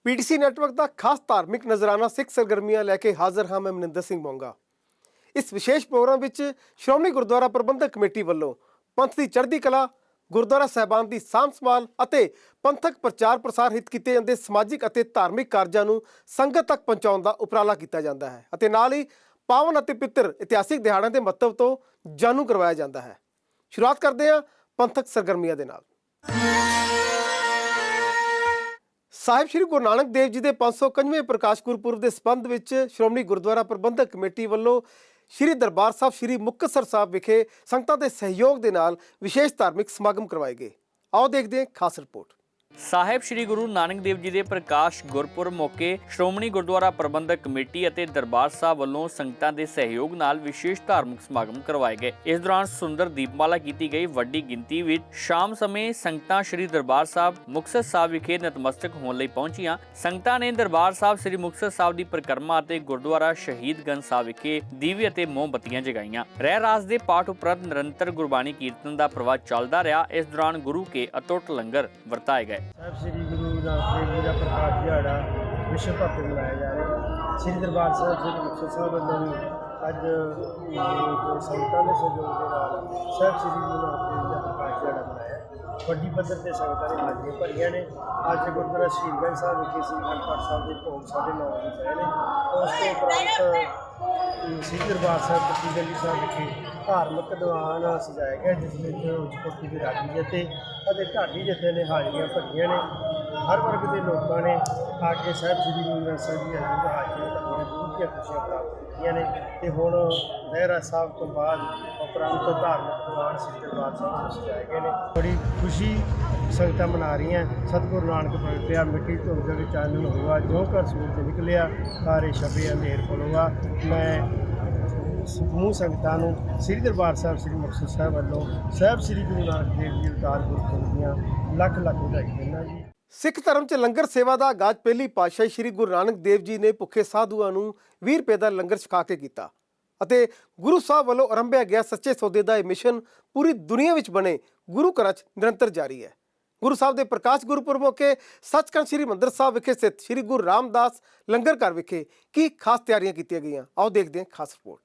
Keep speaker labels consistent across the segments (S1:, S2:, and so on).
S1: PTC network का खास धार्मिक नजराना सिख सरगर्मियां लैके हाजिर हाँ मैं मनिंदर सिंह मोंगा। इस विशेष प्रोग्राम विच श्रोमणी गुरुद्वारा प्रबंधक कमेटी वालों पंथ की चढ़ती कला, गुरुद्वारा साहिबान की सांभ संभाल अते पंथक प्रचार प्रसार हित किए जाते समाजिक अते धार्मिक कार्यों को संगत तक पहुँचाने का उपराला किया जाता है अते नाल ही पावन अते पितर इतिहासिक दिहाड़ों के महत्व तो जाणू करवाया जाता है। शुरुआत करते हैं पंथक सरगर्मियां दे नाल। साहिब श्री गुरु नानक देव जी के 551वें प्रकाश गुरपुरब के संबंध में श्रोमणी गुरुद्वारा प्रबंधक कमेटी वालों श्री दरबार साहब श्री मुक्तसर साहब विखे संगतां के सहयोग के नाल विशेष धार्मिक समागम करवाए गए। आओ देखते हैं खास रिपोर्ट।
S2: साहिब श्री गुरु नानक देव जी के प्रकाश गुरपुरब मौके श्रोमणी गुरुद्वारा प्रबंधक कमेटी ਅਤੇ दरबार साहब ਵੱਲੋਂ संगतां ਦੇ सहयोग ਨਾਲ विशेष धार्मिक समागम करवाए गए। इस दौरान सुंदर दीपमाला की गई। ਵੱਡੀ गिनती ਵਿੱਚ शाम समय संगतां श्री दरबार साहब मुक्तसर साहब ਵਿਖੇ ਨਤਮਸਤਕ ਹੋਣ ਲਈ ਪਹੁੰਚੀਆਂ। ਸੰਗਤਾਂ ਨੇ ਦਰਬਾਰ ਸਾਹਿਬ श्री मुक्तसर साहब ਦੀ परिक्रमा ਅਤੇ ਗੁਰਦੁਆਰਾ ਸ਼ਹੀਦਗੰਜ ਸਾਹਿਬ ਵਿਖੇ ਦੀਵੇ ਅਤੇ ਮੋਮਬੱਤੀਆਂ ਜਗਾਈਆਂ। ਰਹਿ ਰਾਸ ਦੇ ਪਾਠ ਉਪਰੰਤ ਨਿਰੰਤਰ ਗੁਰਬਾਣੀ ਕੀਰਤਨ ਦਾ ਪ੍ਰਵਾਹ ਚੱਲਦਾ ਰਿਹਾ। ਇਸ ਦੌਰਾਨ ਗੁਰੂ ਕੇ ਅਟੁੱਟ ਲੰਗਰ ਵਰਤਾਏ ਗਏ।
S3: साहब श्री गुरु नानक देव जी का प्रकाश दिहाड़ा विश्व भर में मनाया जा रहा है। श्री दरबार साहब श्री मुक्तसर साहब वालों अज संगतां के सहयोग के नाल साहब श्री गुरु नानक देव जी का प्रकाश दिहाड़ा मनाया। वड्डी पद्धर ते संगतां ने हाज़रियां भरियां ने। अज गुरुद्वारा शहीदगंज साहब विखे श्री अखंड पाठ साहब के भोग 9:30 वजे पए ने। उस तो उपरंत श्री दरबार साहब बसीगंज साहब विखे धार्मिक दीवान सजाया गया जिसमें उच्च कोटि के रागी ਅਤੇ ਢਾਡੀ ਜਥੇ ਨੇ ਹਾਜ਼ਰੀਆਂ ਭਰੀਆਂ ਨੇ। ਹਰ ਵਰਗ ਦੇ ਲੋਕਾਂ ਨੇ ਆ ਕੇ ਸਾਹਿਬ ਸ੍ਰੀ ਗੁਰੂ ਗ੍ਰੰਥ ਸਾਹਿਬ ਜੀ ਦੀ ਹਾਜ਼ਰੀਆਂ ਭਰੀਆਂ, ਬਹੁਤੀਆਂ ਖੁਸ਼ੀਆਂ ਪ੍ਰਾਪਤ ਕੀਤੀਆਂ ਨੇ। ਤੇ ਹੁਣ ਲਹਿਰਾ ਸਾਹਿਬ ਤੋਂ ਬਾਅਦ ਉਪਰੰਤ ਧਾਰਮਿਕ ਦੀਵਾਨ ਸ੍ਰੀ ਦਰਬਾਰ ਸਾਹਿਬ ਨੂੰ ਸਜਾਏ ਗਏ ਨੇ। ਬੜੀ ਖੁਸ਼ੀ ਸੰਗਤਾਂ ਮਨਾ ਰਹੀਆਂ। ਸਤਿਗੁਰੂ ਨਾਨਕ ਪ੍ਰਗਟਿਆ ਮਿੱਟੀ ਧੁੰਦ ਵਿੱਚ ਚਾਨਣ ਹੋਇਆ, ਜਿਉਂ ਘਰ ਸੂਰਜ ਨਿਕਲਿਆ ਸਾਰੇ ਛਪੇ ਅੰਧੇਰ ਪਲੋਆ। ਮੈਂ ਸਮੂਹ ਸੰਗਤਾਂ ਨੂੰ ਸ੍ਰੀ ਦਰਬਾਰ ਸਾਹਿਬ ਸ੍ਰੀ ਮੁਕਤਸਰ ਸਾਹਿਬ ਵੱਲੋਂ ਸਾਹਿਬ ਸ੍ਰੀ ਗੁਰੂ ਨਾਨਕ ਦੇਵ ਜੀ ਅਵਤਾਰ ਗੁਰਪੁਰਬ ਦੀਆਂ ਲੱਖ ਲੱਖ ਵਧਾਈ ਦਿੰਦਾ ਜੀ।
S1: सिख धर्म च लंगर सेवा का आगाज पहली पातशाही श्री गुरु नानक देव जी ने भुखे साधुओं को 20 रुपए का लंगर छका के किया ਅਤੇ गुरु साहब वालों आरंभिया गया सच्चे सौदे का यह मिशन पूरी दुनिया में बने गुरु घर निरंतर जारी है। गुरु साहब के प्रकाश गुरपुरब मौके सचखंड श्री हरिमंदर साहब विखे स्थित श्री गुरु रामदास लंगर घर विखे की खास तैयारियां की गई। आओ देखते हैं खास रिपोर्ट।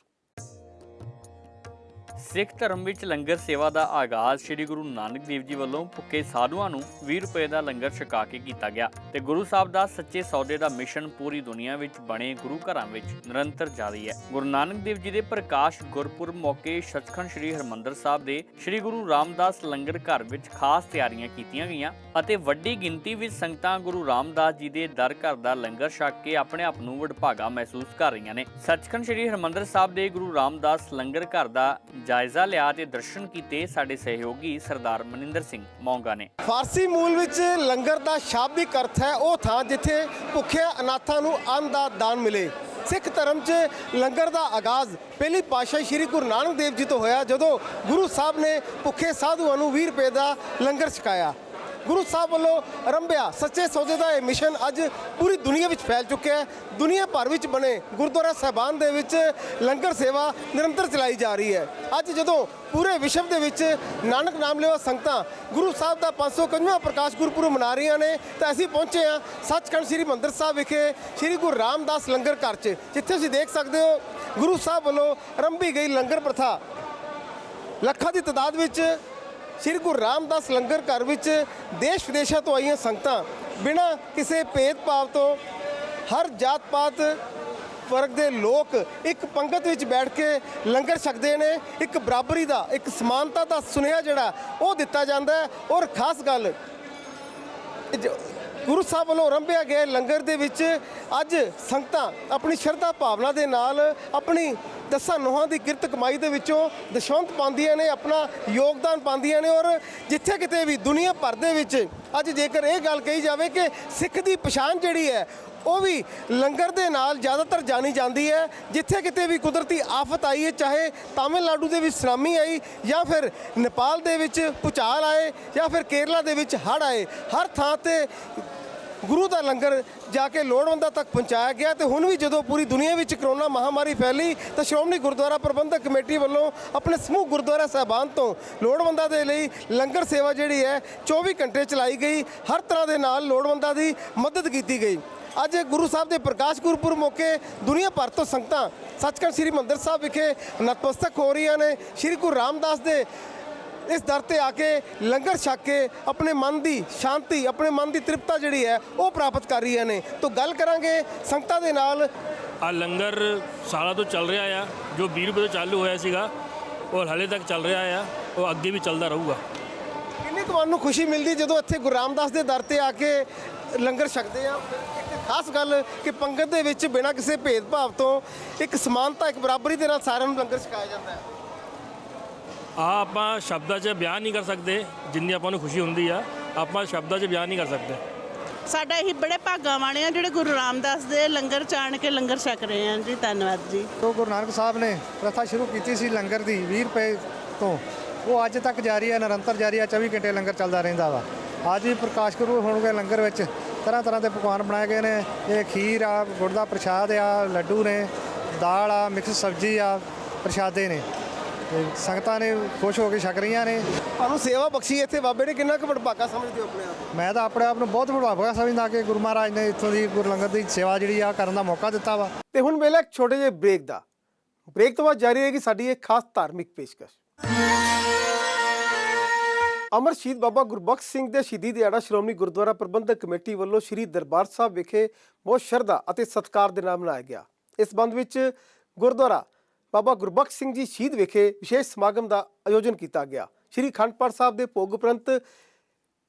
S2: सिख धर्म ਵਿੱਚ ਲੰਗਰ ਸੇਵਾ ਦਾ ਆਗਾਜ਼ ਸ੍ਰੀ ਗੁਰੂ ਨਾਨਕ ਦੇਵ ਜੀ ਵੱਲੋਂ ਭੁੱਖੇ ਸਾਧੂਆਂ ਨੂੰ 20 ਰੁਪਏ ਦਾ ਲੰਗਰ ਛਕਾ ਕੇ ਕੀਤਾ ਗਿਆ ਤੇ ਗੁਰੂ ਸਾਹਿਬ ਦਾ ਸੱਚੇ ਸੌਦੇ ਦਾ ਮਿਸ਼ਨ ਪੂਰੀ ਦੁਨੀਆ ਵਿੱਚ ਬਣੇ ਗੁਰੂ ਘਰਾਂ ਵਿੱਚ ਨਿਰੰਤਰ ਜਾਰੀ ਹੈ। ਗੁਰੂ ਨਾਨਕ ਦੇਵ ਜੀ ਦੇ ਪ੍ਰਕਾਸ਼ ਗੁਰਪੁਰਬ ਮੌਕੇ ਸੱਚਖੰਡ ਸ੍ਰੀ ਹਰਿਮੰਦਰ ਸਾਹਿਬ ਦੇ ਸ੍ਰੀ ਗੁਰੂ ਰਾਮਦਾਸ ਲੰਗਰ ਘਰ ਵਿੱਚ ਖਾਸ ਤਿਆਰੀਆਂ ਕੀਤੀਆਂ ਗਈਆਂ ਅਤੇ ਵੱਡੀ ਗਿਣਤੀ ਵਿੱਚ ਸੰਗਤਾਂ ਗੁਰੂ ਰਾਮਦਾਸ ਜੀ ਦੇ ਦਰ ਘਰ ਦਾ ਲੰਗਰ ਛਕ ਕੇ ਆਪਣੇ ਆਪ ਨੂੰ ਵਡਭਾਗਾ ਮਹਿਸੂਸ ਕਰ ਰਹੀਆਂ ਨੇ। ਸੱਚਖੰਡ ਸ੍ਰੀ ਹਰਿਮੰਦਰ ਸਾਹਿਬ ਦੇ ਗੁਰੂ ਰਾਮਦਾਸ ਲੰਗਰ ਘਰ ਦਾ ਜਾਇਜ਼ਾ ਲਿਆ ਤੇ ਦਰਸ਼ਨ ਕੀਤੇ ਸਾਡੇ ਸਹਿਯੋਗੀ ਸਰਦਾਰ ਮਨਿੰਦਰ ਸਿੰਘ ਮੌਂਗਾ ਨੇ।
S1: फारसी मूल विच लंगर का शाब्दिक अर्थ है वह थां जिथे भुखे अनाथां नूं अन्न दा दान मिले। सिख धर्म च लंगर का आगाज़ पहली पातशाही श्री गुरु नानक देव जी तो होया जदों गुरु साहब ने भुखे साधुओं नूं 20 रुपए का लंगर छकाया। गुरु साहब वालों आरंभिया सच्चे सौदे का यह मिशन अज पूरी दुनिया में फैल चुका है। दुनिया भर में बने गुरुद्वारा साहिबान दे विच लंगर सेवा निरंतर चलाई जा रही है। अज जदों पूरे विश्व के नानक नाम लेवा संगतां गुरु साहब का 551वां प्रकाश गुरपुरब मना रही ने तो असीं पहुँचे हाँ सचखंड श्री हरिमंदर साहब विखे श्री गुरु रामदास लंगर घर च जिथे तुसीं देख सकते हो गुरु साहब वालों आरंभी गई लंगर प्रथा ਲੱਖਾਂ की तादाद में श्री गुरु रामदास लंगर घर में देश विदेशों तो आईयां संगतां बिना किसी भेदभाव तो हर जात पात वर्ग के लोग एक पंगत में बैठ के लंगर छकते हैं। एक बराबरी का एक समानता का सुनेहा जिहड़ा वो दिता जाता है। और खास गल गुरु साहब वालों आरंभिया गए लंगर दे विच अज संगतां अपनी शरधा भावना के नाल अपनी 10 नोहां की किरत कमाई के विचों दशवंत पांदियां ने, अपना योगदान पांदियां ने। और जिथे किते भी दुनिया भर दे विच अज जेकर ये गल कही जाए कि सिख की पछाण जिहड़ी है वो भी लंगर दे नाल ज़्यादातर जानी जाती है। जिथे किते भी कुदरती आफत आई है, चाहे तमिलनाडु दे विच सुनामी आई या फिर नेपाल दे विच भूचाल आए या फिर केरला दे विच हड़ आए, हर थां ते ਗੁਰੂ ਦਾ ਲੰਗਰ ਜਾ ਕੇ ਲੋੜਵੰਦਾਂ ਤੱਕ ਪਹੁੰਚਾਇਆ ਗਿਆ ਤੇ ਹੁਣ ਵੀ ਜਦੋਂ ਪੂਰੀ ਦੁਨੀਆ ਵਿੱਚ ਕਰੋਨਾ ਮਹਾਮਾਰੀ ਫੈਲੀ ਤਾਂ ਸ਼੍ਰੋਮਣੀ ਗੁਰਦੁਆਰਾ ਪ੍ਰਬੰਧਕ ਕਮੇਟੀ ਵੱਲੋਂ ਆਪਣੇ ਸਮੂਹ ਗੁਰਦੁਆਰਾ ਸਾਹਿਬਾਨ ਤੋਂ ਲੋੜਵੰਦਾਂ ਦੇ ਲਈ ਲੰਗਰ ਸੇਵਾ ਜਿਹੜੀ ਹੈ 24 ਘੰਟੇ ਚਲਾਈ ਗਈ। ਹਰ ਤਰ੍ਹਾਂ ਦੇ ਨਾਲ ਲੋੜਵੰਦਾਂ ਦੀ ਮਦਦ ਕੀਤੀ ਗਈ। ਅੱਜ ਗੁਰੂ ਸਾਹਿਬ ਦੇ ਪ੍ਰਕਾਸ਼ ਗੁਰਪੁਰਬ ਮੌਕੇ ਦੁਨੀਆ ਭਰ ਤੋਂ ਸੰਗਤਾਂ ਸੱਚਖੰਡ ਸ੍ਰੀ ਹਰਿਮੰਦਰ ਸਾਹਿਬ ਵਿਖੇ ਨਤਮਸਤਕ ਹੋ ਰਹੀਆਂ ਨੇ। ਸ੍ਰੀ ਗੁਰੂ ਰਾਮਦਾਸ ਦੇ ਇਸ ਦਰ ਤੇ ਆ ਕੇ ਲੰਗਰ ਛਕ ਕੇ ਆਪਣੇ ਮਨ ਦੀ ਸ਼ਾਂਤੀ, ਆਪਣੇ ਮਨ ਦੀ ਤ੍ਰਿਪਤਾ ਜਿਹੜੀ ਹੈ ਉਹ ਪ੍ਰਾਪਤ ਕਰ ਰਹੀਆਂ ਨੇ। ਤਾਂ ਗੱਲ ਕਰਾਂਗੇ ਸੰਗਤਾਂ ਦੇ ਨਾਲ।
S4: ਆ ਲੰਗਰ ਸਾਲਾਂ ਤੋਂ ਚੱਲ ਰਿਹਾ ਆ, ਜੋ 20 ਰੁਪਏ ਤੋਂ ਚਾਲੂ ਹੋਇਆ ਸੀਗਾ ਉਹ ਹਾਲੇ ਤੱਕ ਚੱਲ ਰਿਹਾ ਆ, ਉਹ ਅੱਗੇ ਵੀ ਚੱਲਦਾ ਰਹੂਗਾ।
S1: ਕਿੰਨੀ ਤੁਹਾਨੂੰ ਖੁਸ਼ੀ ਮਿਲਦੀ ਜਦੋਂ ਇੱਥੇ ਗੁਰੂ ਰਾਮਦਾਸ ਦੇ ਦਰ ਤੇ ਆ ਕੇ ਲੰਗਰ ਛਕਦੇ ਆ? ਇੱਕ ਖਾਸ ਗੱਲ ਕਿ ਪੰਗਤ ਦੇ ਵਿੱਚ ਬਿਨਾਂ ਕਿਸੇ ਭੇਦਭਾਵ ਤੋਂ ਇੱਕ ਸਮਾਨਤਾ, ਇੱਕ ਬਰਾਬਰੀ ਦੇ ਨਾਲ ਸਾਰਿਆਂ ਨੂੰ ਲੰਗਰ ਛਕਾਇਆ ਜਾਂਦਾ ਹੈ।
S4: ਆਪਾਂ ਸ਼ਬਦਾਂ 'ਚ ਬਿਆਨ ਨਹੀਂ ਕਰ ਸਕਦੇ, ਜਿੰਨੀ ਆਪਾਂ ਨੂੰ ਖੁਸ਼ੀ ਹੁੰਦੀ ਆ ਆਪਾਂ ਸ਼ਬਦਾਂ 'ਚ ਬਿਆਨ ਨਹੀਂ ਕਰ ਸਕਦੇ।
S5: ਸਾਡਾ ਇਹ ਬੜੇ ਭਾਗਾਂ ਵਾਲੇ ਆ ਜਿਹੜੇ ਗੁਰੂ ਰਾਮਦਾਸ ਦੇ ਲੰਗਰ ਚਾਣ ਕੇ ਲੰਗਰ ਛਕ ਰਹੇ ਆ ਜੀ। ਧੰਨਵਾਦ ਜੀ।
S3: ਤੋਂ ਗੁਰੂ ਨਾਨਕ ਸਾਹਿਬ ਨੇ ਪ੍ਰਥਾ ਸ਼ੁਰੂ ਕੀਤੀ ਸੀ ਲੰਗਰ ਦੀ 20 ਰੁਪਏ ਤੋਂ, ਉਹ ਅੱਜ ਤੱਕ ਜਾਰੀ ਹੈ, ਨਿਰੰਤਰ ਜਾਰੀ ਹੈ। 24 ਘੰਟੇ ਲੰਗਰ ਚੱਲਦਾ ਰਹਿੰਦਾ ਵਾ। ਅੱਜ ਵੀ ਪ੍ਰਕਾਸ਼ ਗੁਰੂ ਹੋਣਗੇ ਲੰਗਰ ਵਿੱਚ ਤਰ੍ਹਾਂ ਤਰ੍ਹਾਂ ਦੇ ਪਕਵਾਨ ਬਣਾਏ ਗਏ ਨੇ। ਇਹ ਖੀਰ ਆ, ਗੁੜ ਦਾ ਪ੍ਰਸ਼ਾਦ ਆ, ਲੱਡੂ ਨੇ, ਦਾਲ ਆ, ਮਿਕਸ ਸਬਜ਼ੀ ਆ, ਪ੍ਰਸ਼ਾਦੇ ਨੇ। ਤੇ ਸੰਗਤਾਂ ਨੇ ਖੁਸ਼ ਹੋ ਕੇ ਛਕ ਰਹੀਆਂ ਨੇ।
S1: ਤੁਹਾਨੂੰ ਸੇਵਾ ਬਖਸ਼ੀ ਇੱਥੇ ਬਾਬੇ ਨੇ, ਕਿੰਨਾ ਕੁ ਵਡਭਾਗਾ ਸਮਝਦੇ ਹੋ ਆਪਣੇ ਆਪ?
S3: ਮੈਂ ਤਾਂ ਆਪਣੇ ਆਪ ਨੂੰ ਬਹੁਤ ਵਡਭਾਗਾ ਸਮਝਦਾ ਕਿ ਗੁਰੂ ਮਹਾਰਾਜ ਨੇ ਇੱਥੋਂ ਦੀ ਗੁਰੂ ਲੰਗਰ ਦੀ ਸੇਵਾ ਜਿਹੜੀ ਆ ਕਰਨ ਦਾ ਮੌਕਾ ਦਿੱਤਾ ਵਾ।
S1: ਤੇ ਹੁਣ ਵੇਲੇ ਇੱਕ ਛੋਟੇ ਜਿਹੇ ਬ੍ਰੇਕ ਦਾ। ਬ੍ਰੇਕ ਤੋਂ ਬਾਅਦ ਜਾਰੀ ਰਹੇਗੀ ਸਾਡੀ ਇੱਕ ਖਾਸ ਧਾਰਮਿਕ ਪੇਸ਼ਕਸ਼। ਅਮਰ ਸ਼ਹੀਦ ਬਾਬਾ ਗੁਰਬਖਸ਼ ਸਿੰਘ ਦੇ ਸ਼ਹੀਦੀ ਦਿਹਾੜਾ ਸ਼੍ਰੋਮਣੀ ਗੁਰਦੁਆਰਾ ਪ੍ਰਬੰਧਕ ਕਮੇਟੀ ਵੱਲੋਂ ਸ੍ਰੀ ਦਰਬਾਰ ਸਾਹਿਬ ਵਿਖੇ ਬਹੁਤ ਸ਼ਰਧਾ ਅਤੇ ਸਤਿਕਾਰ ਦੇ ਨਾਲ ਮਨਾਇਆ ਗਿਆ। ਇਸ ਸੰਬੰਧ ਵਿੱਚ ਗੁਰਦੁਆਰਾ ਬਾਬਾ ਗੁਰਬਖਸ਼ ਸਿੰਘ ਜੀ ਸ਼ਹੀਦ ਵਿਖੇ ਵਿਸ਼ੇਸ਼ ਸਮਾਗਮ ਦਾ ਆਯੋਜਨ ਕੀਤਾ ਗਿਆ। ਸ੍ਰੀ ਅਖੰਡ ਪਾਠ ਸਾਹਿਬ ਦੇ ਭੋਗ ਉਪਰੰਤ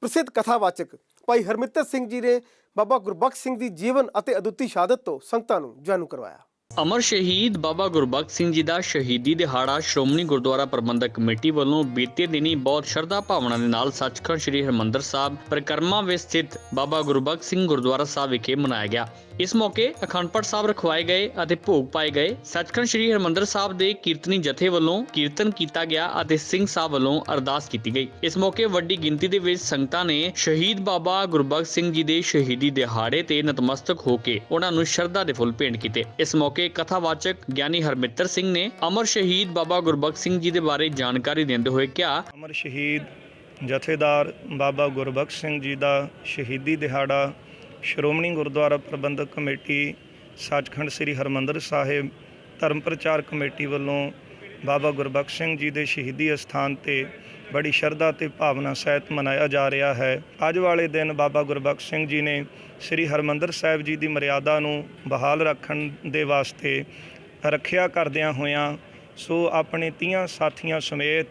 S1: ਪ੍ਰਸਿੱਧ ਕਥਾਵਾਚਕ ਭਾਈ ਹਰਮਿੱਤਰ ਸਿੰਘ ਜੀ ਨੇ ਬਾਬਾ ਗੁਰਬਖਸ਼ ਸਿੰਘ ਦੀ ਜੀਵਨ ਅਤੇ ਅਦੁੱਤੀ ਸ਼ਹਾਦਤ ਤੋਂ ਸੰਗਤਾਂ ਨੂੰ ਜਾਣੂ ਕਰਵਾਇਆ।
S2: ਅਮਰ ਸ਼ਹੀਦ ਬਾਬਾ ਗੁਰਬਖਸ਼ ਸਿੰਘ ਜੀ ਦਾ ਸ਼ਹੀਦੀ ਦਿਹਾੜਾ ਸ਼੍ਰੋਮਣੀ ਗੁਰਦੁਆਰਾ ਪ੍ਰਬੰਧਕ ਕਮੇਟੀ ਵੱਲੋਂ ਬੀਤੇ ਦਿਨੀ ਬਹੁਤ ਸ਼ਰਧਾ ਭਾਵਨਾ ਦੇ ਨਾਲ ਸੱਚਖੰਡ ਸ੍ਰੀ ਹਰਿਮੰਦਰ ਸਾਹਿਬ ਪਰਿਕਰਮਾ ਵਿੱਚ ਸਥਿਤ ਬਾਬਾ ਗੁਰਬਖਸ਼ ਸਿੰਘ ਗੁਰਦੁਆਰਾ ਸਾਹਿਬ ਵਿਖੇ ਮਨਾਇਆ ਗਿਆ। ਇਸ ਮੌਕੇ ਅਖੰਡ ਪਾਠ ਸਾਹਿਬ ਰਖਵਾਏ ਗਏ ਅਤੇ ਭੋਗ ਪਾਏ ਗਏ। ਸੱਚਖੰਡ ਸ੍ਰੀ ਹਰਿਮੰਦਰ ਸਾਹਿਬ ਦੇ ਕੀਰਤਨੀ ਜਥੇ ਵੱਲੋਂ ਕੀਰਤਨ ਕੀਤਾ ਗਿਆ ਅਤੇ ਸਿੰਘ ਸਾਹਿਬ ਵੱਲੋਂ ਅਰਦਾਸ ਕੀਤੀ ਗਈ। ਇਸ ਮੌਕੇ ਵੱਡੀ ਗਿਣਤੀ ਦੇ ਵਿੱਚ ਸੰਗਤਾਂ ਨੇ ਸ਼ਹੀਦ ਬਾਬਾ ਗੁਰਬਖਸ਼ ਸਿੰਘ ਜੀ ਦੇ ਸ਼ਹੀਦੀ ਦਿਹਾੜੇ ਤੇ ਨਤਮਸਤਕ ਹੋ ਕੇ ਉਹਨਾਂ ਨੂੰ ਸ਼ਰਧਾ ਦੇ ਫੁੱਲ ਭੇਂਟ ਕੀਤੇ। ਇਸ ਮੌਕੇ ਕਥਾਵਾਚਕ ਗਿਆਨੀ ਹਰਮਿੱਤਰ ਸਿੰਘ ਨੇ ਅਮਰ ਸ਼ਹੀਦ ਬਾਬਾ ਗੁਰਬਖਸ਼ ਸਿੰਘ ਜੀ ਦੇ ਬਾਰੇ ਜਾਣਕਾਰੀ ਦਿੰਦੇ ਹੋਏ ਕਿਹਾ,
S6: ਅਮਰ ਸ਼ਹੀਦ ਜਥੇਦਾਰ ਬਾਬਾ ਗੁਰਬਖਸ਼ ਸਿੰਘ ਜੀ ਦਾ ਸ਼ਹੀਦੀ ਦਿਹਾੜਾ ਸ਼੍ਰੋਮਣੀ ਗੁਰਦੁਆਰਾ ਪ੍ਰਬੰਧਕ ਕਮੇਟੀ ਸੱਚਖੰਡ ਸ੍ਰੀ ਹਰਿਮੰਦਰ ਸਾਹਿਬ ਧਰਮ ਪ੍ਰਚਾਰ ਕਮੇਟੀ ਵੱਲੋਂ ਬਾਬਾ ਗੁਰਬਖਸ਼ ਸਿੰਘ ਜੀ ਦੇ ਸ਼ਹੀਦੀ ਅਸਥਾਨ ਤੇ ਬੜੀ ਸ਼ਰਧਾ ਤੇ ਭਾਵਨਾ ਸਹਿਤ ਮਨਾਇਆ ਜਾ ਰਿਹਾ ਹੈ। ਅੱਜ ਵਾਲੇ ਦਿਨ ਬਾਬਾ ਗੁਰਬਖਸ਼ ਸਿੰਘ ਜੀ ਨੇ ਸ੍ਰੀ ਹਰਿਮੰਦਰ ਸਾਹਿਬ ਜੀ ਦੀ ਮਰਿਆਦਾ ਨੂੰ ਬਹਾਲ ਰੱਖਣ ਦੇ ਵਾਸਤੇ ਰੱਖਿਆ ਕਰਦਿਆਂ ਹੋਇਆਂ ਸੋ ਆਪਣੇ 30 ਸਾਥੀਆਂ ਸਮੇਤ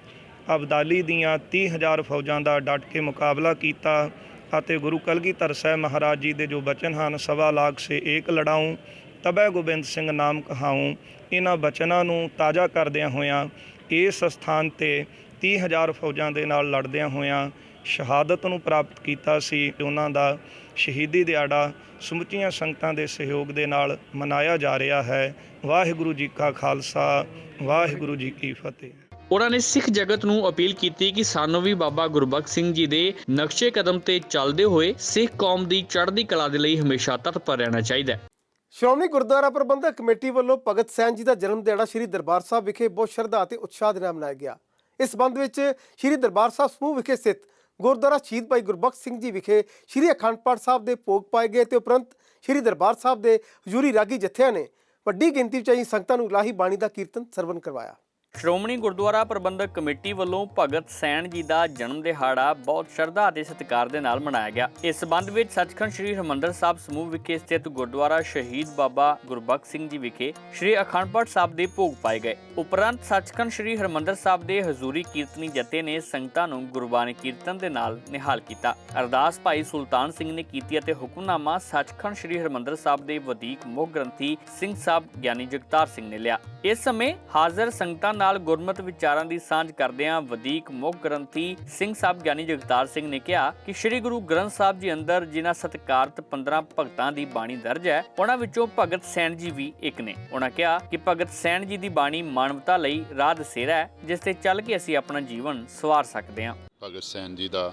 S6: ਅਬਦਾਲੀ ਦੀਆਂ 30,000 ਫੌਜਾਂ ਦਾ ਡਟ ਕੇ ਮੁਕਾਬਲਾ ਕੀਤਾ ਅਤੇ ਗੁਰੂ ਕਲਗੀਧਰ ਸਾਹਿਬ ਮਹਾਰਾਜ ਜੀ ਦੇ ਜੋ ਬਚਨ ਹਨ, ਸਵਾ ਲਾਖ ਸੇ ਏਕ ਲੜਾਊਂ ਤਬੈ ਗੋਬਿੰਦ ਸਿੰਘ ਨਾਮ ਕਹਾਊਂ, ਇਹਨਾਂ ਬਚਨਾਂ ਨੂੰ ਤਾਜ਼ਾ ਕਰਦਿਆਂ ਹੋਇਆਂ ਇਸ ਸਥਾਨ ਤੇ 30,000 ਫੌਜਾਂ ਦੇ ਨਾਲ ਲੜਦਿਆਂ ਹੋਇਆਂ ਸ਼ਹਾਦਤ ਨੂੰ ਪ੍ਰਾਪਤ ਕੀਤਾ ਸੀ। ਉਹਨਾਂ ਦਾ ਸ਼ਹੀਦੀ ਦਿਹਾੜਾ ਸਮੁੱਚੀਆਂ ਸੰਗਤਾਂ ਦੇ ਸਹਿਯੋਗ ਦੇ ਨਾਲ ਮਨਾਇਆ ਜਾ ਰਿਹਾ ਹੈ। ਵਾਹਿਗੁਰੂ ਜੀ ਕਾ ਖਾਲਸਾ, ਵਾਹਿਗੁਰੂ ਜੀ ਕੀ ਫਤਿਹ।
S2: ਉਹਨਾਂ ਨੇ ਸਿੱਖ ਜਗਤ ਨੂੰ ਅਪੀਲ ਕੀਤੀ ਕਿ ਸਾਨੂੰ ਵੀ ਬਾਬਾ ਗੁਰਬਖਸ਼ ਸਿੰਘ ਜੀ ਦੇ ਨਕਸ਼ੇ ਕਦਮ ਤੇ ਚੱਲਦੇ ਹੋਏ ਸਿੱਖ ਕੌਮ ਦੀ ਚੜ੍ਹਦੀ ਕਲਾ ਦੇ ਲਈ ਹਮੇਸ਼ਾ ਤਤਪਰ ਰਹਿਣਾ ਚਾਹੀਦਾ ਹੈ।
S1: ਸ਼੍ਰੋਮਣੀ ਗੁਰਦੁਆਰਾ ਪ੍ਰਬੰਧਕ ਕਮੇਟੀ ਵੱਲੋਂ ਭਗਤ ਸੈਨ ਜੀ ਦਾ ਜਨਮ ਦਿਹਾੜਾ ਸ੍ਰੀ ਦਰਬਾਰ ਸਾਹਿਬ ਵਿਖੇ ਬਹੁਤ ਸ਼ਰਧਾ ਅਤੇ ਉਤਸ਼ਾਹ ਦੇ ਨਾਲ ਮਨਾਇਆ ਗਿਆ। ਇਸ ਸੰਬੰਧ ਵਿੱਚ ਸ੍ਰੀ ਦਰਬਾਰ ਸਾਹਿਬ ਸਮੂਹ ਵਿਖੇ ਸਥਿਤ ਗੁਰਦੁਆਰਾ ਸ਼ਹੀਦ ਭਾਈ ਗੁਰਬਖਸ਼ ਸਿੰਘ ਜੀ ਵਿਖੇ ਸ੍ਰੀ ਅਖੰਡ ਪਾਠ ਸਾਹਿਬ ਦੇ ਭੋਗ ਪਾਏ ਗਏ ਤੇ ਉਪਰੰਤ ਸ੍ਰੀ ਦਰਬਾਰ ਸਾਹਿਬ ਦੇ ਹਜ਼ੂਰੀ ਰਾਗੀ ਜਥਿਆਂ ਨੇ ਵੱਡੀ ਗਿਣਤੀ ਵਿੱਚ ਆਈ ਸੰਗਤਾਂ ਨੂੰ ਇਲਾਹੀ ਬਾਣੀ ਦਾ ਕੀਰਤਨ ਸਰਵਣ ਕਰਵਾਇਆ।
S2: ਸ਼੍ਰੋਮਣੀ ਗੁਰਦੁਆਰਾ ਪ੍ਰਬੰਧਕ ਕਮੇਟੀ ਵੱਲੋਂ ਭਗਤ ਸੈਨ ਜੀ ਦਾ ਜਨਮ ਦਿਹਾੜਾ ਬਹੁਤ ਸ਼ਰਧਾ ਅਤੇ ਸਤਿਕਾਰ ਦੇ ਨਾਲ ਮਨਾਇਆ ਗਿਆ। ਇਸ ਸੰਬੰਧ ਵਿੱਚ ਸੱਚਖੰਡ ਸ੍ਰੀ ਹਰਿਮੰਦਰ ਸਾਹਿਬ ਸਮੂਹ ਵਿਖੇ ਸਥਿਤ ਗੁਰਦੁਆਰਾ ਸ਼ਹੀਦ ਬਾਬਾ ਗੁਰਬਖਸ਼ ਸਿੰਘ ਜੀ ਵਿਖੇ ਸ੍ਰੀ ਅਖੰਡ ਪਾਠ ਸਾਹਿਬ ਦੇ ਭੋਗ ਪਾਏ ਗਏ। ਉਪਰੰਤ ਸੱਚਖੰਡ ਸ੍ਰੀ ਹਰਿਮੰਦਰ ਸਾਹਿਬ ਦੇ ਹਜ਼ੂਰੀ ਕੀਰਤਨੀ ਜਥੇ ਨੇ ਸੰਗਤਾਂ ਨੂੰ ਗੁਰਬਾਣੀ ਕੀਰਤਨ ਦੇ ਨਾਲ ਨਿਹਾਲ ਕੀਤਾ। ਅਰਦਾਸ ਭਾਈ ਸੁਲਤਾਨ ਸਿੰਘ ਨੇ ਕੀਤੀ ਅਤੇ ਹੁਕਮਨਾਮਾ ਸੱਚਖੰਡ ਸ੍ਰੀ ਹਰਿਮੰਦਰ ਸਾਹਿਬ ਦੇ ਵਧੀਕ ਮੁੱਖ ਗ੍ਰੰਥੀ ਸਿੰਘ ਸਾਹਿਬ ਗਿਆਨੀ ਜਗਤਾਰ ਸਿੰਘ ਨੇ ਲਿਆ। ਇਸ ਸਮੇਂ ਹਾਜ਼ਰ ਸੰਗਤਾਂ ਨਾਲ ਗੁਰਮਤ ਵਿਚਾਰਾਂ ਦੀ ਸਾਂਝ ਕਰਦਿਆਂ ਵਧੀਕ ਮੁੱਖ ਗ੍ਰੰਥੀ ਸਿੰਘ ਸਾਹਿਬ ਗਿਆਨੀ ਜਗਤਾਰ ਸਿੰਘ ਨੇ ਕਿਹਾ ਕਿ ਸ੍ਰੀ ਗੁਰੂ ਗ੍ਰੰਥ ਸਾਹਿਬ ਜੀ ਅੰਦਰ ਜਿਨ੍ਹਾਂ ਸਤਿਕਾਰਤ 15 ਭਗਤਾਂ ਦੀ ਬਾਣੀ ਦਰਜ ਹੈ, ਉਹਨਾਂ ਵਿੱਚੋਂ ਭਗਤ ਸੈਨ ਜੀ ਵੀ ਇੱਕ ਨੇ। ਉਹਨਾਂ ਕਿਹਾ ਕਿ ਭਗਤ ਸੈਨ ਜੀ ਦੀ ਬਾਣੀ ਮਾਨਵਤਾ ਲਈ ਰਾਹ ਦਸੇਰਾ ਹੈ, ਜਿਸ ਤੇ ਚੱਲ ਕੇ ਅਸੀਂ ਆਪਣਾ ਜੀਵਨ ਸਵਾਰ ਸਕਦੇ ਹਾਂ।
S7: ਭਗਤ ਸੈਨ ਜੀ ਦਾ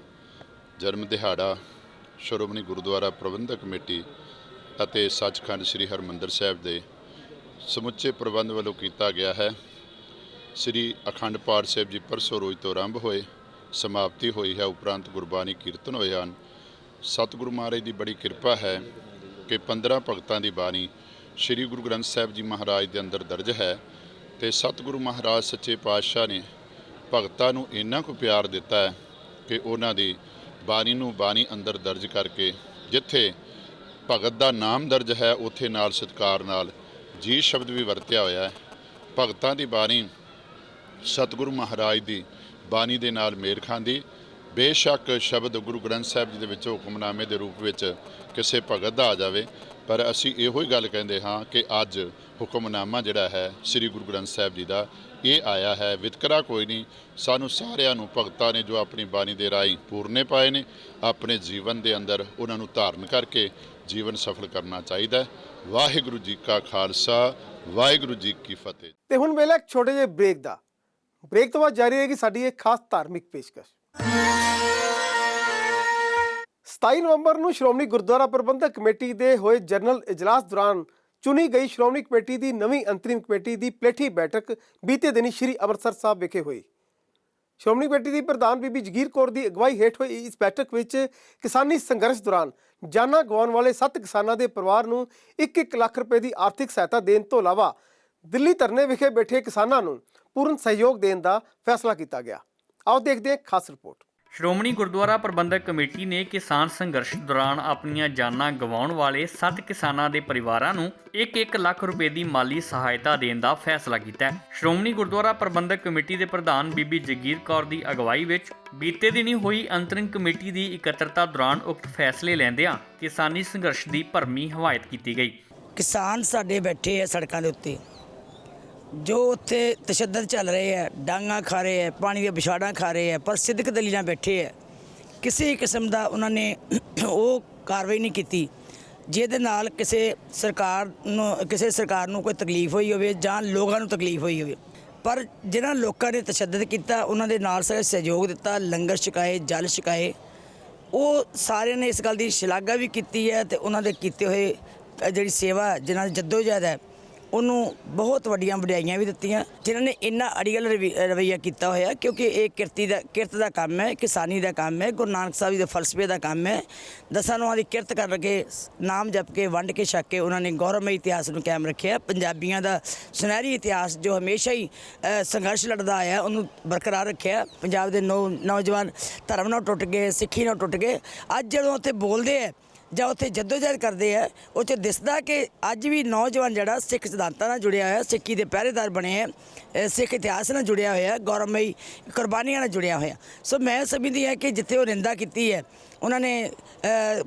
S7: ਜਨਮ ਦਿਹਾੜਾ ਸ਼੍ਰੋਮਣੀ ਗੁਰਦੁਆਰਾ ਪ੍ਰਬੰਧਕ ਕਮੇਟੀ ਅਤੇ ਸੱਚਖੰਡ ਸ੍ਰੀ ਹਰਿਮੰਦਰ ਸਾਹਿਬ ਦੇ ਸਮੁੱਚੇ ਪ੍ਰਬੰਧ ਵੱਲੋਂ ਕੀਤਾ ਗਿਆ ਹੈ। ਸ੍ਰੀ ਅਖੰਡ ਪਾਠ ਸਾਹਿਬ ਜੀ ਪਰਸੋਂ ਰੋਜ਼ ਤੋਂ ਆਰੰਭ ਹੋਏ, ਸਮਾਪਤੀ ਹੋਈ ਹੈ। ਉਪਰੰਤ ਗੁਰਬਾਣੀ ਕੀਰਤਨ ਹੋਏ ਹਨ। ਸਤਿਗੁਰੂ ਮਹਾਰਾਜ ਦੀ ਬੜੀ ਕਿਰਪਾ ਹੈ ਕਿ 15 ਭਗਤਾਂ ਦੀ ਬਾਣੀ ਸ੍ਰੀ ਗੁਰੂ ਗ੍ਰੰਥ ਸਾਹਿਬ ਜੀ ਮਹਾਰਾਜ ਦੇ ਅੰਦਰ ਦਰਜ ਹੈ ਤੇ ਸਤਿਗੁਰੂ ਮਹਾਰਾਜ ਸੱਚੇ ਪਾਤਸ਼ਾਹ ਨੇ ਭਗਤਾਂ ਨੂੰ ਇੰਨਾ ਕੁ ਪਿਆਰ ਦਿੱਤਾ ਹੈ ਕਿ ਉਹਨਾਂ ਦੀ ਬਾਣੀ ਨੂੰ ਬਾਣੀ ਅੰਦਰ ਦਰਜ ਕਰਕੇ ਜਿੱਥੇ ਭਗਤ ਦਾ ਨਾਮ ਦਰਜ ਹੈ ਉੱਥੇ ਨਾਲ ਸਤਿਕਾਰ ਨਾਲ ਜੀ ਸ਼ਬਦ ਵੀ ਵਰਤਿਆ ਹੋਇਆ ਹੈ। ਭਗਤਾਂ ਦੀ ਬਾਣੀ ਸਤਿਗੁਰੂ ਮਹਾਰਾਜ ਦੀ ਬਾਣੀ ਦੇ ਨਾਲ ਮੇਲ ਖਾਂਦੀ। ਬੇਸ਼ੱਕ ਸ਼ਬਦ ਗੁਰੂ ਗ੍ਰੰਥ ਸਾਹਿਬ ਜੀ ਦੇ ਵਿੱਚ ਹੁਕਮਨਾਮੇ ਦੇ ਰੂਪ ਵਿੱਚ ਕਿਸੇ ਭਗਤ ਦਾ ਆ ਜਾਵੇ, ਪਰ ਅਸੀਂ ਇਹੋ ਹੀ ਗੱਲ ਕਹਿੰਦੇ ਹਾਂ ਕਿ ਅੱਜ ਹੁਕਮਨਾਮਾ ਜਿਹੜਾ ਹੈ ਸ੍ਰੀ ਗੁਰੂ ਗ੍ਰੰਥ ਸਾਹਿਬ ਜੀ ਦਾ ਇਹ ਆਇਆ ਹੈ। ਵਿਤਕਰਾ ਕੋਈ ਨਹੀਂ। ਸਾਨੂੰ ਸਾਰਿਆਂ ਨੂੰ ਭਗਤਾਂ ਨੇ ਜੋ ਆਪਣੀ ਬਾਣੀ ਦੇ ਰਾਹੀਂ ਪੂਰਨੇ ਪਾਏ ਨੇ, ਆਪਣੇ ਜੀਵਨ ਦੇ ਅੰਦਰ ਉਹਨਾਂ ਨੂੰ ਧਾਰਨ ਕਰਕੇ ਜੀਵਨ ਸਫਲ ਕਰਨਾ ਚਾਹੀਦਾ ਹੈ। ਵਾਹਿਗੁਰੂ ਜੀ ਕਾ ਖਾਲਸਾ, ਵਾਹਿਗੁਰੂ ਜੀ ਕੀ ਫਤਿਹ।
S1: ਤੇ ਹੁਣ ਵੇਲੇ ਇੱਕ ਛੋਟੇ ਜਿਹੇ ਬ੍ਰੇਕ ਦਾ। ਬ੍ਰੇਕ ਤੋਂ ਬਾਅਦ ਜਾਰੀ ਰਹੇਗੀ ਸਾਡੀ ਇੱਕ ਖਾਸ ਧਾਰਮਿਕ ਪੇਸ਼ਕਸ਼। 27 ਨਵੰਬਰ ਨੂੰ ਸ਼੍ਰੋਮਣੀ ਗੁਰਦੁਆਰਾ ਪ੍ਰਬੰਧਕ ਕਮੇਟੀ ਦੇ ਹੋਏ ਜਨਰਲ ਇਜਲਾਸ ਦੌਰਾਨ ਚੁਣੀ ਗਈ ਸ਼੍ਰੋਮਣੀ ਕਮੇਟੀ ਦੀ ਨਵੀਂ ਅੰਤਰਿਮ ਕਮੇਟੀ ਦੀ ਪਲੇਠੀ ਬੈਠਕ ਬੀਤੇ ਦਿਨੀ ਸ਼੍ਰੀ ਅੰਮ੍ਰਿਤਸਰ ਸਾਹਿਬ ਵਿਖੇ ਹੋਈ। ਸ਼੍ਰੋਮਣੀ ਕਮੇਟੀ ਦੀ ਪ੍ਰਧਾਨ ਬੀਬੀ ਜਗੀਰ ਕੌਰ ਦੀ ਅਗਵਾਈ ਹੇਠ ਹੋਈ ਇਸ ਬੈਠਕ ਵਿੱਚ ਕਿਸਾਨੀ ਸੰਘਰਸ਼ ਦੌਰਾਨ ਜਾਨਾਂ ਗਵਾਉਣ ਵਾਲੇ 7 ਕਿਸਾਨਾਂ ਦੇ ਪਰਿਵਾਰ ਨੂੰ 1-1 ਲੱਖ ਰੁਪਏ ਦੀ ਆਰਥਿਕ ਸਹਾਇਤਾ ਦੇਣ ਤੋਂ ਇਲਾਵਾ ਦਿੱਲੀ ਧਰਨੇ ਵਿਖੇ ਬੈਠੇ ਕਿਸਾਨਾਂ ਨੂੰ ਪੂਰਨ ਸਹਿਯੋਗ ਦੇਣ ਦਾ ਫੈਸਲਾ ਕੀਤਾ ਗਿਆ। ਆਓ ਦੇਖਦੇ ਹਾਂ ਖਾਸ ਰਿਪੋਰਟ।
S2: ਸ਼੍ਰੋਮਣੀ ਗੁਰਦੁਆਰਾ ਪ੍ਰਬੰਧਕ ਕਮੇਟੀ ਨੇ ਕਿਸਾਨ ਸੰਘਰਸ਼ ਦੌਰਾਨ ਆਪਣੀਆਂ ਜਾਨਾਂ ਗਵਾਉਣ ਵਾਲੇ 7 ਕਿਸਾਨਾਂ ਦੇ ਪਰਿਵਾਰਾਂ ਨੂੰ 1-1 ਲੱਖ ਰੁਪਏ ਦੀ ਮਾਲੀ ਸਹਾਇਤਾ ਦੇਣ ਦਾ ਫੈਸਲਾ ਕੀਤਾ ਹੈ। ਸ਼੍ਰੋਮਣੀ ਗੁਰਦੁਆਰਾ ਪ੍ਰਬੰਧਕ ਕਮੇਟੀ ਦੇ ਪ੍ਰਧਾਨ ਬੀਬੀ ਜਗੀਰ ਕੌਰ ਦੀ ਅਗਵਾਈ ਵਿੱਚ ਬੀਤੇ ਦਿਨੀ ਹੋਈ ਅੰਤਰਿਮ ਕਮੇਟੀ ਦੀ ਇਕੱਤਰਤਾ ਦੌਰਾਨ ਉਕਤ ਫੈਸਲੇ ਲੈਂਦਿਆਂ ਕਿਸਾਨੀ ਸੰਘਰਸ਼ ਦੀ ਭਰਮੀ ਹਮਾਇਤ ਕੀਤੀ ਗਈ।
S8: ਕਿਸਾਨ ਸਾਡੇ ਬੈਠੇ ਆ ਸੜਕਾਂ ਦੇ ਉੱਤੇ, ਜੋ ਉੱਥੇ ਤਸ਼ੱਦਦ ਚੱਲ ਰਹੇ ਹੈ, ਡਾਂਗਾ ਖਾ ਰਹੇ ਹੈ, ਪਾਣੀ ਦੀਆਂ ਵਿਛਾੜਾਂ ਖਾ ਰਹੇ ਹੈ, ਪਰ ਸਿੱਧਕ ਦਲੀਲਾਂ ਬੈਠੇ ਹੈ। ਕਿਸੇ ਕਿਸਮ ਦਾ ਉਹਨਾਂ ਨੇ ਉਹ ਕਾਰਵਾਈ ਨਹੀਂ ਕੀਤੀ ਜਿਹਦੇ ਨਾਲ ਕਿਸੇ ਸਰਕਾਰ ਨੂੰ ਕੋਈ ਤਕਲੀਫ ਹੋਈ ਹੋਵੇ ਜਾਂ ਲੋਕਾਂ ਨੂੰ ਤਕਲੀਫ ਹੋਈ ਹੋਵੇ। ਪਰ ਜਿਹਨਾਂ ਲੋਕਾਂ ਨੇ ਤਸ਼ੱਦਦ ਕੀਤਾ ਉਹਨਾਂ ਦੇ ਨਾਲ ਸਹਿਯੋਗ ਦਿੱਤਾ, ਲੰਗਰ ਛਕਾਏ, ਜਲ ਛਕਾਏ, ਉਹ ਸਾਰਿਆਂ ਨੇ ਇਸ ਗੱਲ ਦੀ ਸ਼ਲਾਘਾ ਵੀ ਕੀਤੀ ਹੈ ਤੇ ਉਹਨਾਂ ਦੇ ਕੀਤੇ ਹੋਏ ਜਿਹੜੀ ਸੇਵਾ, ਜਿਹਨਾਂ ਦੀ ਜੱਦੋਜਹਿਦ ਹੈ, ਉਹਨੂੰ ਬਹੁਤ ਵੱਡੀਆਂ ਵਡਿਆਈਆਂ ਵੀ ਦਿੱਤੀਆਂ। ਜਿਨ੍ਹਾਂ ਨੇ ਇੰਨਾ ਅੜੀਅਲ ਰਵੱਈਆ ਕੀਤਾ ਹੋਇਆ, ਕਿਉਂਕਿ ਇਹ ਕਿਰਤ ਦਾ ਕੰਮ ਹੈ, ਕਿਸਾਨੀ ਦਾ ਕੰਮ ਹੈ, ਗੁਰੂ ਨਾਨਕ ਸਾਹਿਬ ਜੀ ਦੇ ਫਲਸਫੇ ਦਾ ਕੰਮ ਹੈ। ਦਸਾਂ ਨੋਹਾਂ ਦੀ ਕਿਰਤ ਕਰਕੇ, ਨਾਮ ਜਪ ਕੇ, ਵੰਡ ਕੇ ਛਕ ਕੇ ਉਹਨਾਂ ਨੇ ਗੌਰਵਮਈ ਇਤਿਹਾਸ ਨੂੰ ਕਾਇਮ ਰੱਖਿਆ। ਪੰਜਾਬੀਆਂ ਦਾ ਸੁਨਹਿਰੀ ਇਤਿਹਾਸ ਜੋ ਹਮੇਸ਼ਾ ਹੀ ਸੰਘਰਸ਼ ਲੜਦਾ ਆਇਆ, ਉਹਨੂੰ ਬਰਕਰਾਰ ਰੱਖਿਆ। ਪੰਜਾਬ ਦੇ ਨੌਜਵਾਨ ਧਰਮ ਨਾਲ ਟੁੱਟ ਗਏ, ਸਿੱਖੀ ਨਾਲ ਟੁੱਟ ਗਏ। ਅੱਜ ਜਦੋਂ ਉੱਥੇ ਬੋਲਦੇ ਹੈ ਜਾਂ ਉੱਥੇ ਜੱਦੋਜਹਿਦ ਕਰਦੇ ਆ, ਉਹ 'ਚ ਦਿਸਦਾ ਕਿ ਅੱਜ ਵੀ ਨੌਜਵਾਨ ਜਿਹੜਾ ਸਿੱਖ ਸਿਧਾਂਤਾਂ ਨਾਲ ਜੁੜਿਆ ਹੋਇਆ, ਸਿੱਖੀ ਦੇ ਪਹਿਰੇਦਾਰ ਬਣੇ ਹੈ, ਸਿੱਖ ਇਤਿਹਾਸ ਨਾਲ ਜੁੜਿਆ ਹੋਇਆ, ਗੌਰਵਮਈ ਕੁਰਬਾਨੀਆਂ ਨਾਲ ਜੁੜਿਆ ਹੋਇਆ। ਸੋ ਮੈਂ ਸਮਝਦੀ ਹਾਂ ਕਿ ਜਿੱਥੇ ਉਹ ਨਿੰਦਾ ਕੀਤੀ ਹੈ ਉਹਨਾਂ ਨੇ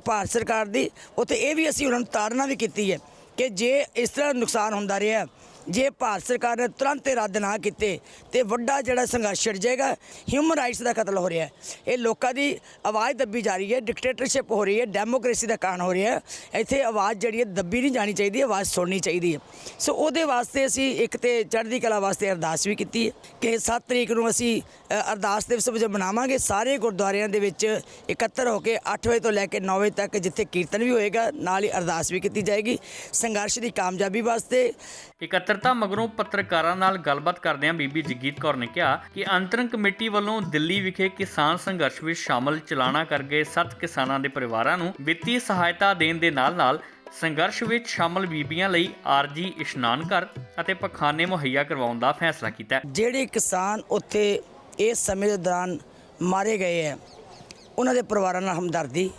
S8: ਭਾਰਤ ਸਰਕਾਰ ਦੀ, ਉੱਥੇ ਇਹ ਵੀ ਅਸੀਂ ਉਹਨਾਂ ਨੂੰ ਤਾੜਨਾ ਵੀ ਕੀਤੀ ਹੈ ਕਿ ਜੇ ਇਸ ਤਰ੍ਹਾਂ ਨੁਕਸਾਨ ਹੁੰਦਾ ਰਿਹਾ, ਜੇ ਭਾਰਤ ਸਰਕਾਰ ਨੇ ਤੁਰੰਤ ਰੱਦ ਨਾ ਕੀਤੇ ਤੇ ਵੱਡਾ ਜਿਹੜਾ ਸੰਘਰਸ਼ ਛਿੜ ਜਾਏਗਾ। ਹਿਊਮਨ ਰਾਈਟਸ ਦਾ ਕਤਲ ਹੋ ਰਿਹਾ ਹੈ, ਇਹ ਲੋਕਾਂ ਦੀ ਆਵਾਜ਼ ਦੱਬੀ ਜਾ ਰਹੀ ਹੈ, ਡਿਕਟੇਟਰਸ਼ਿਪ ਹੋ ਰਹੀ ਹੈ, ਡੈਮੋਕ੍ਰੇਸੀ ਦਾ ਕਾਣ ਹੋ ਰਿਹਾ ਹੈ। ਇੱਥੇ ਆਵਾਜ਼ ਜਿਹੜੀ ਹੈ ਦੱਬੀ ਨਹੀਂ ਜਾਣੀ ਚਾਹੀਦੀ, ਆਵਾਜ਼ ਸੁਣਨੀ ਚਾਹੀਦੀ ਹੈ। ਸੋ ਉਹਦੇ ਵਾਸਤੇ ਅਸੀਂ ਇੱਕ ਤੇ ਚੜ੍ਹਦੀ ਕਲਾ ਵਾਸਤੇ ਅਰਦਾਸ ਵੀ ਕੀਤੀ ਹੈ ਕਿ 7 ਤਰੀਕ ਨੂੰ ਅਸੀਂ ਅਰਦਾਸ ਦਿਵਸ ਵਜੋਂ ਮਨਾਵਾਂਗੇ। ਸਾਰੇ ਗੁਰਦੁਆਰਿਆਂ ਦੇ ਵਿੱਚ ਇਕੱਤਰ ਹੋ ਕੇ 8 ਵਜੇ ਤੋਂ ਲੈ ਕੇ 9 ਵਜੇ ਤੱਕ ਜਿੱਥੇ ਕੀਰਤਨ ਵੀ ਹੋਏਗਾ, ਨਾਲ ਹੀ ਅਰਦਾਸ ਵੀ ਕੀਤੀ ਜਾਏਗੀ ਸੰਘਰਸ਼ ਦੀ ਕਾਮਯਾਬੀ ਵਾਸਤੇ।
S2: ਇਕੱਤਰਤਾ ਮਗਰੋਂ ਪੱਤਰਕਾਰਾਂ ਨਾਲ ਗੱਲਬਾਤ ਕਰਦਿਆਂ ਬੀਬੀ ਜਗੀਰ ਕੌਰ ਨੇ ਕਿਹਾ ਕਿ ਅੰਤਰਿਮ ਕਮੇਟੀ ਵੱਲੋਂ ਦਿੱਲੀ ਵਿਖੇ ਕਿਸਾਨ ਸੰਘਰਸ਼ ਵਿੱਚ ਸ਼ਾਮਲ ਚਲਾਣਾ ਕਰ ਗਏ 7 ਕਿਸਾਨਾਂ ਦੇ ਪਰਿਵਾਰਾਂ ਨੂੰ ਵਿੱਤੀ ਸਹਾਇਤਾ ਦੇਣ ਦੇ ਨਾਲ ਸੰਘਰਸ਼ ਵਿੱਚ ਸ਼ਾਮਲ ਬੀਬੀਆਂ ਲਈ ਆਰਜੀ ਇਸ਼ਨਾਨ ਘਰ ਅਤੇ ਪਖਾਨੇ ਮੁਹੱਈਆ ਕਰਵਾਉਣ ਦਾ ਫੈਸਲਾ ਕੀਤਾ।
S8: ਜਿਹੜੇ ਕਿਸਾਨ ਉੱਥੇ ਇਸ ਸਮੇਂ ਦੇ ਦੌਰਾਨ ਮਾਰੇ ਗਏ ਹੈ, ਉਹਨਾਂ ਦੇ ਪਰਿਵਾਰਾਂ ਨਾਲ ਹਮਦਰਦੀ,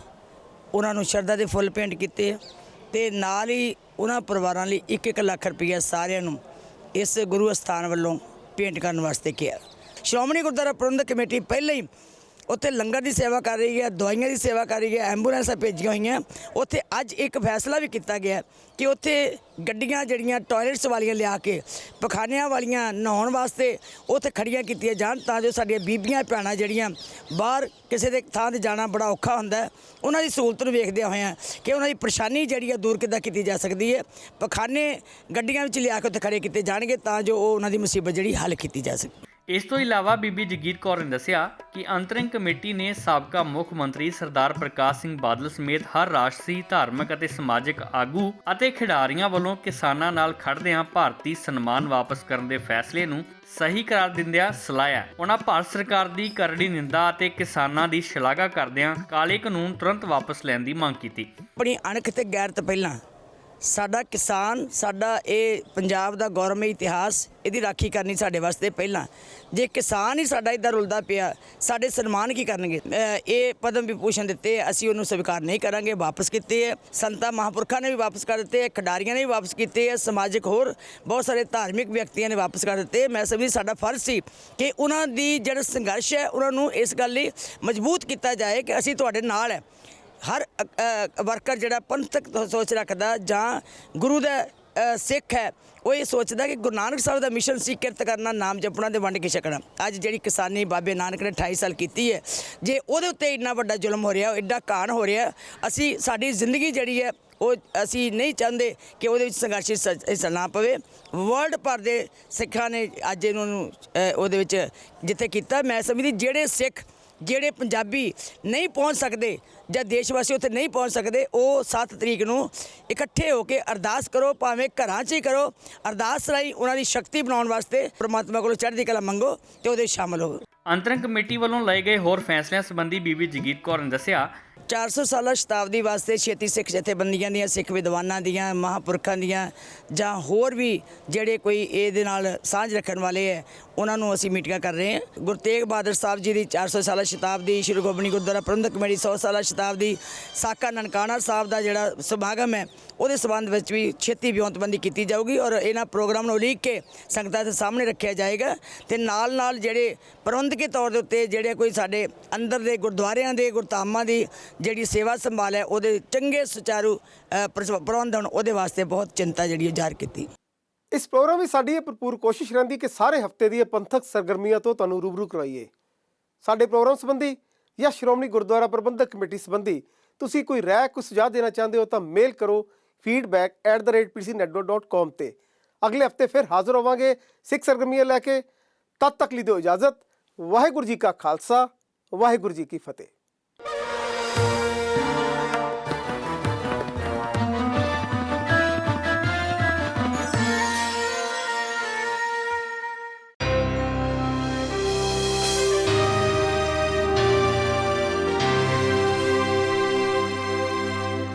S8: ਉਹਨਾਂ ਨੂੰ ਸ਼ਰਧਾ ਦੇ ਫੁੱਲ ਭੇਂਟ ਕੀਤੇ ਤੇ ਨਾਲ ਹੀ ਉਹਨਾਂ ਪਰਿਵਾਰਾਂ ਲਈ 1-1 ਲੱਖ ਰੁਪਈਆ ਸਾਰਿਆਂ ਨੂੰ ਇਸ ਗੁਰੂ ਅਸਥਾਨ ਵੱਲੋਂ ਭੇਂਟ ਕਰਨ ਵਾਸਤੇ ਕਿਹਾ। ਸ਼੍ਰੋਮਣੀ ਗੁਰਦੁਆਰਾ ਪ੍ਰਬੰਧਕ ਕਮੇਟੀ ਪਹਿਲਾਂ ਹੀ ਉੱਥੇ ਲੰਗਰ ਦੀ ਸੇਵਾ ਕਰ ਰਹੀ ਹੈ, ਦਵਾਈਆਂ ਦੀ ਸੇਵਾ ਕਰ ਰਹੀ ਹੈ, ਐਂਬੂਲੈਂਸਾਂ ਭੇਜੀਆਂ ਹੋਈਆਂ। ਉੱਥੇ ਅੱਜ ਇੱਕ ਫੈਸਲਾ ਵੀ ਕੀਤਾ ਗਿਆ ਕਿ ਉੱਥੇ ਗੱਡੀਆਂ ਜਿਹੜੀਆਂ ਟਾਇਲਟਸ ਵਾਲੀਆਂ ਲਿਆ ਕੇ ਪਖਾਨਿਆਂ ਵਾਲੀਆਂ ਨਹਾਉਣ ਵਾਸਤੇ ਉੱਥੇ ਖੜੀਆਂ ਕੀਤੀਆਂ ਜਾਣ, ਤਾਂ ਜੋ ਸਾਡੀਆਂ ਬੀਬੀਆਂ ਭੈਣਾਂ ਜਿਹੜੀਆਂ ਬਾਹਰ ਕਿਸੇ ਦੇ ਥਾਂ 'ਤੇ ਜਾਣਾ ਬੜਾ ਔਖਾ ਹੁੰਦਾ, ਉਹਨਾਂ ਦੀ ਸਹੂਲਤ ਨੂੰ ਵੇਖਦਿਆਂ ਹੋਇਆਂ ਕਿ ਉਹਨਾਂ ਦੀ ਪਰੇਸ਼ਾਨੀ ਜਿਹੜੀ ਹੈ ਦੂਰ ਕਿੱਦਾਂ ਕੀਤੀ ਜਾ ਸਕਦੀ ਹੈ। ਪਖਾਨੇ ਗੱਡੀਆਂ ਵਿੱਚ ਲਿਆ ਕੇ ਉੱਥੇ ਖੜੇ ਕੀਤੇ ਜਾਣਗੇ ਤਾਂ ਜੋ ਉਹ ਉਹਨਾਂ ਦੀ ਮੁਸੀਬਤ ਜਿਹੜੀ ਹੱਲ ਕੀਤੀ ਜਾ ਸਕੇ।
S2: ਇਸ ਤੋਂ ਇਲਾਵਾ ਬੀਬੀ ਜਗੀਰ ਕੌਰ ਨੇ ਦੱਸਿਆ ਕਿ ਅੰਤਰਿਮ ਕਮੇਟੀ ਨੇ ਸਾਬਕਾ ਮੁੱਖ ਮੰਤਰੀ ਸਰਦਾਰ ਪ੍ਰਕਾਸ਼ ਸਿੰਘ ਬਾਦਲ ਸਮੇਤ ਹਰ ਰਾਸ਼ਟਰੀ, ਧਾਰਮਿਕ ਅਤੇ ਸਮਾਜਿਕ ਆਗੂ ਅਤੇ ਖਿਡਾਰੀਆਂ ਵੱਲੋਂ ਕਿਸਾਨਾਂ ਨਾਲ ਖੜਦਿਆਂ ਭਾਰਤੀ ਸਨਮਾਨ ਵਾਪਸ ਕਰਨ ਦੇ ਫੈਸਲੇ ਨੂੰ ਸਹੀ ਕਰਾਰ ਦਿੰਦਿਆਂ ਸਲਾਹਿਆ। ਉਹਨਾਂ ਭਾਰਤ ਸਰਕਾਰ ਦੀ ਕਰੜੀ ਨਿੰਦਾ ਅਤੇ ਕਿਸਾਨਾਂ ਦੀ ਸ਼ਲਾਘਾ ਕਰਦਿਆਂ ਕਾਲੇ ਕਾਨੂੰਨ ਤੁਰੰਤ ਵਾਪਸ ਲੈਣ ਦੀ ਮੰਗ ਕੀਤੀ।
S8: ਆਪਣੀ ਅਣਖ ਤੇ ਗੈਰਤ ਪਹਿਲਾਂ ਸਾਡਾ ਕਿਸਾਨ, ਸਾਡਾ ਇਹ ਪੰਜਾਬ ਦਾ ਗੌਰਵਮਈ ਇਤਿਹਾਸ, ਇਹਦੀ ਰਾਖੀ ਕਰਨੀ ਸਾਡੇ ਵਾਸਤੇ ਪਹਿਲਾਂ। ਜੇ ਕਿਸਾਨ ਹੀ ਸਾਡਾ ਇੱਦਾਂ ਰੁਲਦਾ ਪਿਆ, ਸਾਡੇ ਸਨਮਾਨ ਕੀ ਕਰਨਗੇ? ਇਹ ਪਦਮ ਵਿਭੂਸ਼ਣ ਦਿੱਤੇ, ਅਸੀਂ ਉਹਨੂੰ ਸਵੀਕਾਰ ਨਹੀਂ ਕਰਾਂਗੇ, ਵਾਪਸ ਕੀਤੇ ਹੈ। ਸੰਤਾਂ ਮਹਾਂਪੁਰਖਾਂ ਨੇ ਵੀ ਵਾਪਸ ਕਰ ਦਿੱਤੇ, ਖਿਡਾਰੀਆਂ ਨੇ ਵੀ ਵਾਪਸ ਕੀਤੇ ਹੈ, ਸਮਾਜਿਕ ਹੋਰ ਬਹੁਤ ਸਾਰੇ ਧਾਰਮਿਕ ਵਿਅਕਤੀਆਂ ਨੇ ਵਾਪਸ ਕਰ ਦਿੱਤੇ। ਮੈਂ ਸਮਝਦੀ ਸਾਡਾ ਫਰਜ਼ ਸੀ ਕਿ ਉਹਨਾਂ ਦੀ ਜਿਹੜਾ ਸੰਘਰਸ਼ ਹੈ ਉਹਨਾਂ ਨੂੰ ਇਸ ਗੱਲ ਲਈ ਮਜ਼ਬੂਤ ਕੀਤਾ ਜਾਏ ਕਿ ਅਸੀਂ ਤੁਹਾਡੇ ਨਾਲ ਹੈ। ਹਰ ਵਰਕਰ ਜਿਹੜਾ ਪੰਥਕ ਸੋਚ ਰੱਖਦਾ ਜਾਂ ਗੁਰੂ ਦਾ ਸਿੱਖ ਹੈ, ਉਹ ਇਹ ਸੋਚਦਾ ਕਿ ਗੁਰੂ ਨਾਨਕ ਸਾਹਿਬ ਦਾ ਮਿਸ਼ਨ ਸੀ ਕਿਰਤ ਕਰਨਾ, ਨਾਮ ਜਪਣਾ ਤੇ ਵੰਡ ਕੇ ਛਕਣਾ। ਅੱਜ ਜਿਹੜੀ ਕਿਸਾਨੀ ਬਾਬੇ ਨਾਨਕ ਨੇ 28 ਸਾਲ ਕੀਤੀ ਹੈ, ਜੇ ਉਹਦੇ ਉੱਤੇ ਇੰਨਾ ਵੱਡਾ ਜ਼ੁਲਮ ਹੋ ਰਿਹਾ, ਐਡਾ ਕਾਣ ਹੋ ਰਿਹਾ, ਅਸੀਂ ਸਾਡੀ ਜ਼ਿੰਦਗੀ ਜਿਹੜੀ ਹੈ ਉਹ ਅਸੀਂ ਨਹੀਂ ਚਾਹੁੰਦੇ ਕਿ ਉਹਦੇ ਵਿੱਚ ਸੰਘਰਸ਼ ਹਿੱਸਾ ਨਾ ਪਵੇ। ਵਰਲਡ ਭਰ ਦੇ ਸਿੱਖਾਂ ਨੇ ਅੱਜ ਇਹਨਾਂ ਨੂੰ ਉਹਦੇ ਵਿੱਚ ਜਿੱਥੇ ਕੀਤਾ। ਮੈਂ ਸਮਝਦੀ ਜਿਹੜੇ ਸਿੱਖ, ਜਿਹੜੇ ਪੰਜਾਬੀ ਨਹੀਂ ਪਹੁੰਚ ਸਕਦੇ ਜਾਂ ਦੇਸ਼ ਵਾਸੀ ਉੱਥੇ ਨਹੀਂ ਪਹੁੰਚ ਸਕਦੇ, ਉਹ 7 ਤਰੀਕ ਨੂੰ ਇਕੱਠੇ ਹੋ ਕੇ ਅਰਦਾਸ ਕਰੋ, ਭਾਵੇਂ ਘਰਾਂ 'ਚ ਹੀ ਕਰੋ। ਅਰਦਾਸ ਰਾਹੀਂ ਉਹਨਾਂ ਦੀ ਸ਼ਕਤੀ ਬਣਾਉਣ ਵਾਸਤੇ ਪ੍ਰਮਾਤਮਾ ਕੋਲੋਂ ਚੜ੍ਹਦੀ ਕਲਾ ਮੰਗੋ ਤੇ ਉਹਦੇ ਵਿੱਚ ਸ਼ਾਮਲ ਹੋਵੋ।
S2: ਅੰਤਰਿਮ ਕਮੇਟੀ ਵੱਲੋਂ ਲਏ ਗਏ ਹੋਰ ਫੈਸਲਿਆਂ ਸੰਬੰਧੀ ਬੀਬੀ ਜਗੀਰ ਕੌਰ ਨੇ ਦੱਸਿਆ
S8: 400 ਸਾਲਾ ਸ਼ਤਾਬਦੀ ਵਾਸਤੇ ਛੇਤੀ ਸਿੱਖ ਜਥੇਬੰਦੀਆਂ ਦੀਆਂ, ਸਿੱਖ ਵਿਦਵਾਨਾਂ ਦੀਆਂ, ਮਹਾਂਪੁਰਖਾਂ ਦੀਆਂ ਜਾਂ ਹੋਰ ਵੀ ਜਿਹੜੇ ਕੋਈ ਇਹਦੇ ਨਾਲ ਸਾਂਝ ਰੱਖਣ ਵਾਲੇ ਹੈ, ਉਹਨਾਂ ਨੂੰ ਅਸੀਂ ਮੀਟਿੰਗਾਂ ਕਰ ਰਹੇ ਹਾਂ। ਗੁਰੂ ਤੇਗ ਬਹਾਦਰ ਸਾਹਿਬ ਜੀ ਦੀ 400 ਸਾਲਾ ਸ਼ਤਾਬਦੀ, ਸ਼੍ਰੀ ਗੋਬਿੰਦ ਗੁਰਦੁਆਰਾ ਪ੍ਰਬੰਧਕ ਕਮੇਟੀ 100 ਸਾਲਾ ਸ਼ਤਾਬਦੀ, ਸਾਕਾ ਨਨਕਾਣਾ ਸਾਹਿਬ ਦਾ ਜਿਹੜਾ ਸਮਾਗਮ ਹੈ, ਉਹਦੇ ਸੰਬੰਧ ਵਿੱਚ ਵੀ ਛੇਤੀ ਵਿਉਂਤਬੰਦੀ ਕੀਤੀ ਜਾਊਗੀ ਔਰ ਇਹਨਾਂ ਪ੍ਰੋਗਰਾਮ ਨੂੰ ਉਲੀਕ ਕੇ ਸੰਗਤਾਂ ਦੇ ਸਾਹਮਣੇ ਰੱਖਿਆ ਜਾਏਗਾ। ਤੇ ਨਾਲ ਜਿਹੜੇ ਪ੍ਰਬੰਧਕੀ ਤੌਰ ਦੇ ਉੱਤੇ ਜਿਹੜੇ ਕੋਈ ਸਾਡੇ ਅੰਦਰ ਦੇ ਗੁਰਦੁਆਰਿਆਂ ਦੇ ਗੁਰਧਾਮਾਂ ਦੀ ਜਿਹੜੀ ਸੇਵਾ ਸੰਭਾਲ ਹੈ, ਉਹਦੇ ਚੰਗੇ ਸੁਚਾਰੂ ਪ੍ਰਬੰਧਨ, ਉਹਦੇ ਵਾਸਤੇ ਬਹੁਤ ਚਿੰਤਾ ਜਿਹੜੀ ਜ਼ਾਹਰ ਕੀਤੀ।
S1: ਇਸ ਪ੍ਰੋਗਰਾਮ ਵਿੱਚ ਸਾਡੀ ਇਹ ਭਰਪੂਰ ਕੋਸ਼ਿਸ਼ ਰਹਿੰਦੀ ਕਿ ਸਾਰੇ ਹਫ਼ਤੇ ਦੀਆਂ ਪੰਥਕ ਸਰਗਰਮੀਆਂ ਤੋਂ ਤੁਹਾਨੂੰ ਰੂਬਰੂ ਕਰਵਾਈਏ। ਸਾਡੇ ਪ੍ਰੋਗਰਾਮ ਸੰਬੰਧੀ ਜਾਂ ਸ਼੍ਰੋਮਣੀ ਗੁਰਦੁਆਰਾ ਪ੍ਰਬੰਧਕ ਕਮੇਟੀ ਸੰਬੰਧੀ ਤੁਸੀਂ ਕੋਈ ਰਾਏ, ਕੋਈ ਸੁਝਾਅ ਦੇਣਾ ਚਾਹੁੰਦੇ ਹੋ ਤਾਂ ਮੇਲ ਕਰੋ feedback@pcnetwork.com ਤੇ। ਅਗਲੇ ਹਫ਼ਤੇ ਫਿਰ ਹਾਜ਼ਰ ਹੋਵਾਂਗੇ ਸਿੱਖ ਸਰਗਰਮੀਆਂ ਲੈ ਕੇ। ਤਦ ਤੱਕ ਲਈ ਦਿਓ ਇਜਾਜ਼ਤ। ਵਾਹਿਗੁਰੂ ਜੀ ਕਾ ਖਾਲਸਾ, ਵਾਹਿਗੁਰੂ ਜੀ ਕੀ ਫਤਿਹ।